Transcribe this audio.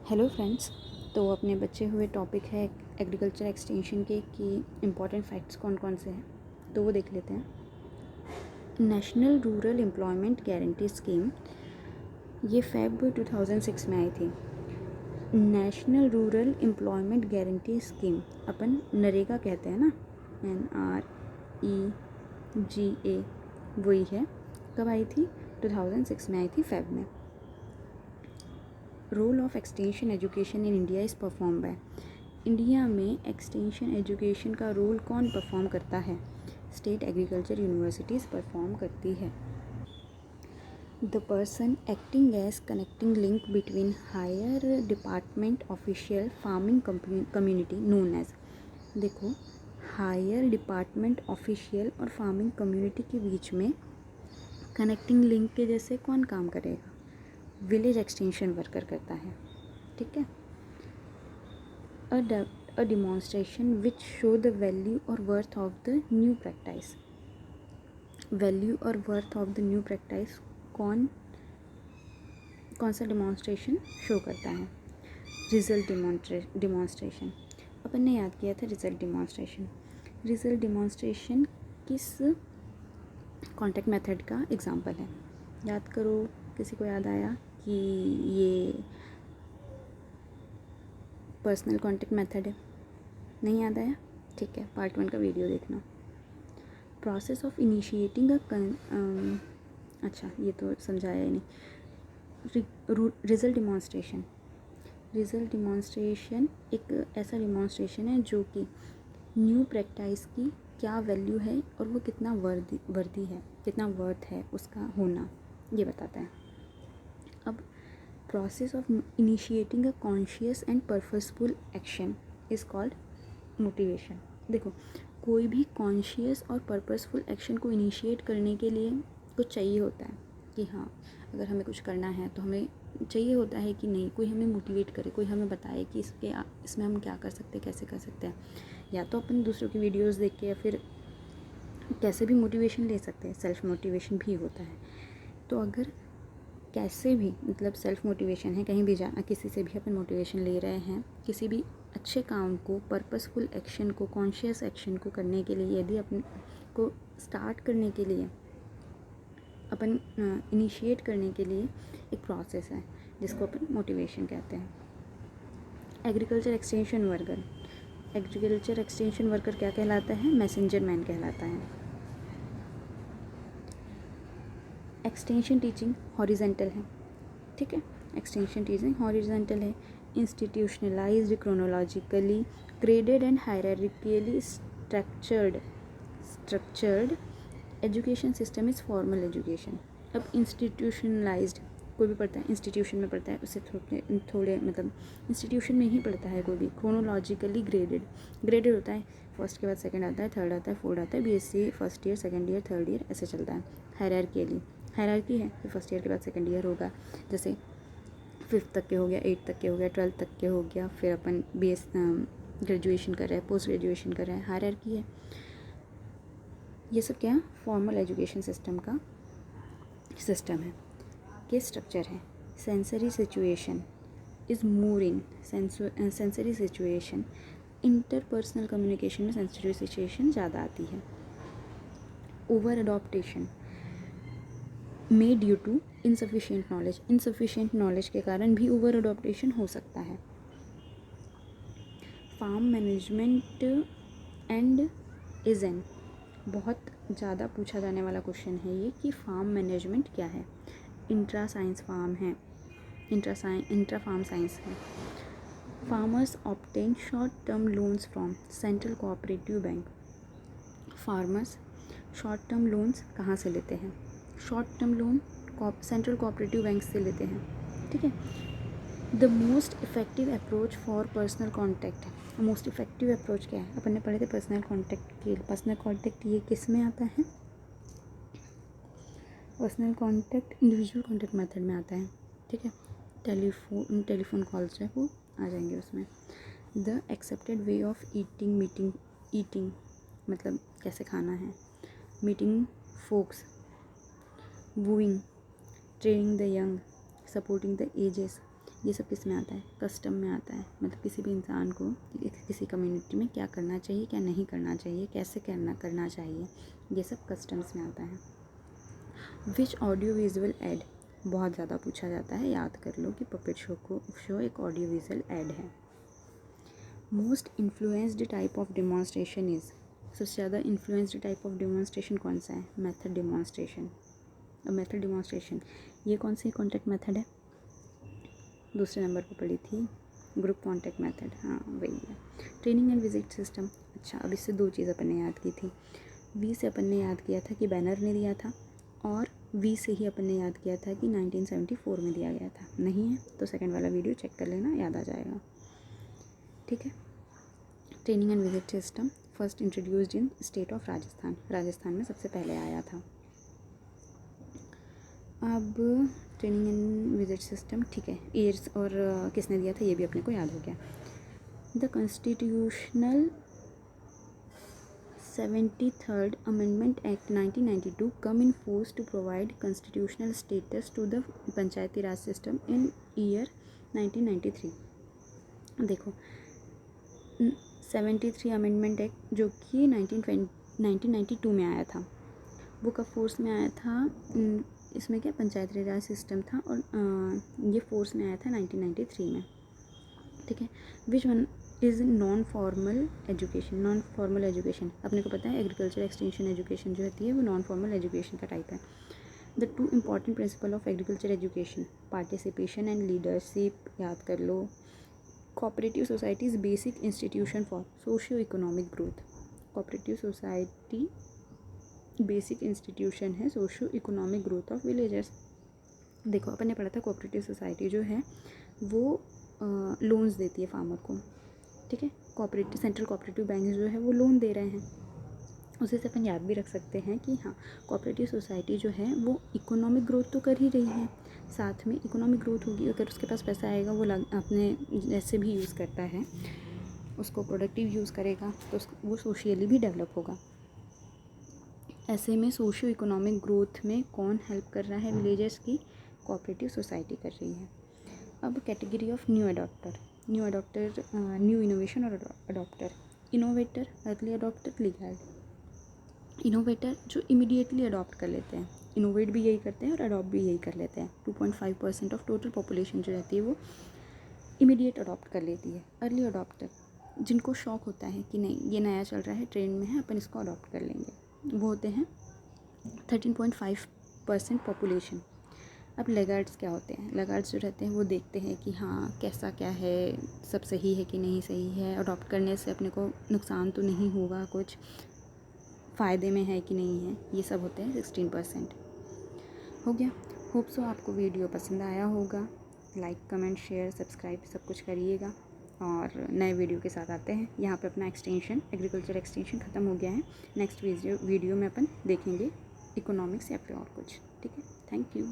Hello friends. तो अपने बचे हुए टॉपिक है एग्रीकल्चर एक्सटेंशन के कि इम्पॉर्टेंट फैक्ट्स कौन कौन से हैं, तो वो देख लेते हैं। National Rural Employment Guarantee Scheme, ये फेब 2006 में आई थी। National Rural Employment Guarantee Scheme अपन नरेगा कहते हैं ना, NREGA, वही है। कब आई थी? 2006 में आई थी, फेब में। Role of extension education in India is perform by, India में एक्सटेंशन एजुकेशन का रोल कौन परफॉर्म करता है? स्टेट एग्रीकल्चर यूनिवर्सिटीज़ परफॉर्म करती है। The person acting as connecting link between higher department official farming community known as, देखो higher department official और farming community के बीच में कनेक्टिंग लिंक के जैसे कौन काम करेगा? विलेज एक्सटेंशन वर्कर करता है, ठीक है। A demonstration which show the value और worth of the new practice, value और worth of the new practice कौन सा डिमॉन्स्ट्रेशन शो करता है? Result demonstration. अपन ने याद किया था रिजल्ट डिमॉन्स्ट्रेशन। रिजल्ट डिमॉन्स्ट्रेशन किस कॉन्टैक्ट मेथड का एग्जाम्पल है? याद करो, किसी को याद आया कि ये पर्सनल कॉन्टैक्ट मेथड है? नहीं याद आया? ठीक है, पार्ट 1 का वीडियो देखना। प्रोसेस ऑफ इनिशिएटिंग अच्छा ये तो समझाया ही नहीं। रिजल्ट डिमॉन्स्ट्रेशन, रिजल्ट डिमॉन्स्ट्रेशन एक ऐसा डिमॉन्स्ट्रेशन है जो कि न्यू प्रैक्टिस की क्या वैल्यू है और वो कितना वर्दी है, कितना वर्थ है उसका होना, ये बताता है। अब process of initiating a conscious and purposeful action is called motivation. देखो, कोई भी कॉन्शियस और पर्पसफुल एक्शन को इनिशिएट करने के लिए कुछ चाहिए होता है कि हाँ, अगर हमें कुछ करना है तो हमें चाहिए होता है कि नहीं, कोई हमें मोटिवेट करे, कोई हमें बताए कि इसमें हम क्या कर सकते हैं, कैसे कर सकते हैं। या तो अपन दूसरों की वीडियोस देख के या फिर कैसे भी मोटिवेशन ले सकते हैं, सेल्फ मोटिवेशन भी होता है। तो अगर कैसे भी मतलब सेल्फ मोटिवेशन है, कहीं भी जाना, किसी से भी अपन मोटिवेशन ले रहे हैं, किसी भी अच्छे काम को, पर्पसफुल एक्शन को, कॉन्शियस एक्शन को करने के लिए, यदि अपन को स्टार्ट करने के लिए, अपन इनिशिएट करने के लिए एक प्रोसेस है जिसको अपन मोटिवेशन कहते हैं। Agriculture extension worker, agriculture extension worker क्या कहलाता है? मैसेंजर मैन कहलाता है। एक्सटेंशन टीचिंग हॉरिजेंटल है, ठीक है। एक्सटेंशन टीचिंग हॉरिजेंटल है। Institutionalised, chronologically graded and hierarchically structured education system is formal education. अब इंस्टीट्यूशनलाइज्ड कोई भी पढ़ता है, इंस्टीट्यूशन में पढ़ता है, उससे थोड़े मतलब इंस्टीट्यूशन में ही पढ़ता है कोई भी। क्रोनोलॉजिकली ग्रेडेड होता है, फर्स्ट के बाद सेकंड आता है, थर्ड आता है, फोर्थ आता है, BSc first year, second year, third year, ऐसे चलता है। हायरार्की है कि फर्स्ट ईयर के बाद सेकंड ईयर होगा, जैसे 5th तक के हो गया, 8th तक के हो गया, 12th तक के हो गया, फिर अपन ग्रेजुएशन कर रहे हैं, पोस्ट ग्रेजुएशन कर रहे हैं, हायरार्की है। ये सब क्या? फॉर्मल एजुकेशन सिस्टम का सिस्टम है, के स्ट्रक्चर है। Sensory situation is more in sensory situation, interpersonal communication में सेंसरी सिचुएशन ज़्यादा आती है। Over adoption may due to insufficient knowledge, insufficient knowledge के कारण भी ओवर अडॉप्टेशन हो सकता है। Farm management and is an, बहुत ज़्यादा पूछा जाने वाला क्वेश्चन है ये कि फार्म मैनेजमेंट क्या है? इंट्रा साइंस फार्म है, इंट्रा फार्म साइंस है। Farmers obtain short term loans from central cooperative bank, farmers short term loans कहाँ से लेते हैं? Short term loan central cooperative bank से लेते हैं, ठीक है। The most effective approach for personal contact, most effective approach क्या है? अपन ने पढ़े थे पर्सनल कॉन्टैक्ट के। पर्सनल कॉन्टैक्ट ये किस में आता है? Personal contact individual contact method में आता है, ठीक है। टेलीफोन कॉल्स है वो आ जाएंगे उसमें। The accepted way of eating मतलब कैसे खाना है। Meeting folks, wooing, training the young, supporting the ages, ये सब किस में आता है, कस्टम में आता है। मतलब किसी भी इंसान को किसी कम्युनिटी में क्या करना चाहिए, क्या नहीं करना चाहिए, कैसे करना चाहिए, ये सब कस्टम्स में आता है। विच ऑडियो विजुअल एड, बहुत ज़्यादा पूछा जाता है, याद कर लो कि पपेट शो एक ऑडियो विजुअल एड है। Most influenced type of demonstration is, सबसे ज़्यादा इन्फ्लुएंस्ड टाइप ऑफ डेमोन्स्ट्रेशन कौन सा है, मेथड डेमोन्स्ट्रेशन। अब मेथड डेमोन्स्ट्रेशन ये कौन सी कॉन्टैक्ट मेथड है, दूसरे नंबर पर पड़ी थी, ग्रुप कॉन्टैक्ट मेथड, हाँ वही है। ट्रेनिंग एंड विजिट सिस्टम, अच्छा अब इससे दो चीज़ अपन ने याद की थी। वी से अपन ने याद किया था कि बैनर ने दिया था, और वी से ही अपन ने याद किया था कि 1974 में दिया गया था। नहीं है तो सेकंड वाला वीडियो चेक कर लेना, याद आ जाएगा। ठीक है। Training and visit system first introduced in state of Rajasthan, Rajasthan में सबसे पहले आया था। अब ट्रेनिंग एंड विजिट सिस्टम, ठीक है, ईयर्स और किसने दिया था ये भी अपने को याद हो गया। The constitutional 73rd amendment act 1992 come in force to provide constitutional status to the Panchayati Raj system in year 1993। देखो 73 अमेंडमेंट एक्ट जो कि 1992 में आया था, वो कब फोर्स में आया था, इसमें क्या पंचायती राज सिस्टम था, और ये फोर्स में आया था 1993 में। ठीक है। Which one is non formal education, non formal education अपने को पता है एग्रीकल्चर एक्सटेंशन एजुकेशन जो होती है वो नॉन फॉर्मल एजुकेशन का टाइप है। The two important principle of agriculture education, participation and leadership, याद कर लो। Cooperative society is basic institution for socio economic growth, cooperative society basic institution है socio economic growth of villagers. देखो अपन ने पढ़ा था कोऑपरेटिव सोसाइटी जो है वो लोन्स देती है फार्मर को। ठीक है। कोऑपरेटिव सेंट्रल कोऑपरेटिव बैंक जो है वो लोन दे रहे हैं, उसी से अपन याद भी रख सकते हैं कि हाँ कोऑपरेटिव सोसाइटी जो है वो इकोनॉमिक ग्रोथ तो कर ही रही है, साथ में इकोनॉमिक ग्रोथ होगी, अगर उसके पास पैसा आएगा वो अपने जैसे भी यूज़ करता है उसको प्रोडक्टिव यूज़ करेगा तो वो सोशियली भी डेवलप होगा। ऐसे में सोशियो इकोनॉमिक ग्रोथ में कौन हेल्प कर रहा है विलेजर्स की, कोऑपरेटिव सोसाइटी कर रही है। अब category of new adopter, new innovation और adopter. Innovator, early adopter, laggard. Innovator जो इमीडिएटली अडॉप्ट कर लेते हैं, इनोवेट भी यही करते हैं और अडॉप्ट भी यही कर लेते हैं। 2.5% ऑफ टोटल पॉपुलेशन जो रहती है वो इमीडिएट अडॉप्ट कर लेती है। अर्ली अडॉप्टर जिनको शौक होता है कि नहीं ये नया चल रहा है, ट्रेंड में है, अपन इसको अडॉप्ट कर लेंगे, वो होते हैं 13.5% पॉपुलेशन। अब लेगार्ड्स क्या होते हैं, लेगार्ड्स जो रहते हैं वो देखते हैं कि हाँ कैसा क्या है, सब सही है कि नहीं सही है, अडॉप्ट करने से अपने को नुकसान तो नहीं होगा, कुछ फ़ायदे में है कि नहीं है, ये सब होते हैं 16%। हो गया। होप सो आपको वीडियो पसंद आया होगा। लाइक कमेंट शेयर सब्सक्राइब सब कुछ करिएगा, और नए वीडियो के साथ आते हैं। यहाँ पे अपना एक्सटेंशन एग्रीकल्चर एक्सटेंशन ख़त्म हो गया है, नेक्स्ट वीडियो में अपन देखेंगे इकोनॉमिक्स या फिर और कुछ। ठीक है, थैंक यू।